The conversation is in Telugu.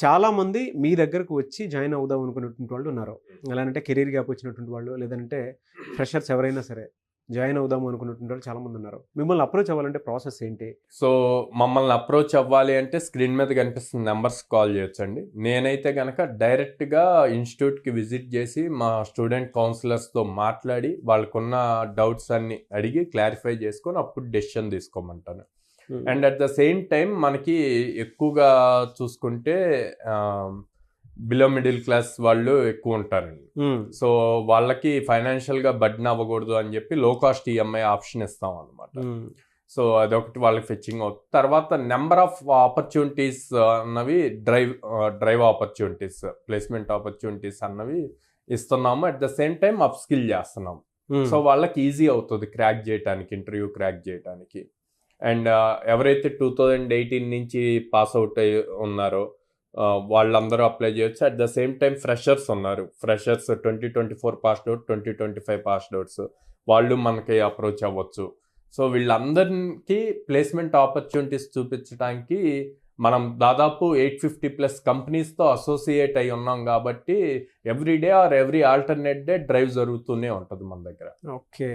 చాలామంది మీ దగ్గరకు వచ్చి జాయిన్ అవుదాం అనుకున్నటువంటి వాళ్ళు ఉన్నారు. ఎలా అంటే కెరీర్ గ్యాప్ వచ్చినటువంటి వాళ్ళు, లేదంటే ఫ్రెషర్స్ ఎవరైనా సరే జాయిన్ అవుదాం అనుకున్నటువంటి వాళ్ళు చాలామంది ఉన్నారు. మిమ్మల్ని అప్రోచ్ అవ్వాలంటే ప్రాసెస్ ఏంటి? సో మమ్మల్ని అప్రోచ్ అవ్వాలి అంటే స్క్రీన్ మీద కనిపిస్తున్న నెంబర్స్ కాల్ చేయొచ్చండి. నేనైతే కనుక డైరెక్ట్గా ఇన్స్టిట్యూట్కి విజిట్ చేసి మా స్టూడెంట్ కౌన్సిలర్స్తో మాట్లాడి వాళ్ళకున్న డౌట్స్ అన్ని అడిగి క్లారిఫై చేసుకొని అప్పుడు డెసిషన్ తీసుకోమంటాను. And at the same time మనకి ఎక్కువగా చూసుకుంటే బిలో మిడిల్ క్లాస్ వాళ్ళు ఎక్కువ ఉంటారండి. సో వాళ్ళకి ఫైనాన్షియల్గా బర్డెన్ అవ్వకూడదు అని చెప్పి లో కాస్ట్ ఈఎంఐ ఆప్షన్ ఇస్తాం అనమాట. సో అదొకటి వాళ్ళకి ఫెచ్చింగ్ అవుతుంది. తర్వాత నెంబర్ ఆఫ్ ఆపర్చునిటీస్ అన్నవి డ్రైవ్ ఆపర్చునిటీస్, ప్లేస్మెంట్ ఆపర్చునిటీస్ అన్నవి ఇస్తున్నాము. At the same time up skill చేస్తున్నాము. సో వాళ్ళకి ఈజీ అవుతుంది క్రాక్ చేయడానికి, ఇంటర్వ్యూ క్రాక్ చేయడానికి. అండ్ ఎవరైతే 2018 నుంచి పాస్ అవుట్ అయ్యి ఉన్నారో వాళ్ళందరూ అప్లై చేయొచ్చు. At the same time freshers ఉన్నారు. Freshers 2024 passed out, 2025 passed outs వాళ్ళు మనకి అప్రోచ్ అవ్వచ్చు. సో వీళ్ళందరికీ ప్లేస్మెంట్ ఆపర్చునిటీస్ చూపించడానికి మనం దాదాపు 850+ కంపెనీస్తో అసోసియేట్ అయి ఉన్నాం కాబట్టి every day or every alternate day drive జరుగుతూనే ఉంటుంది మన దగ్గర. ఓకే.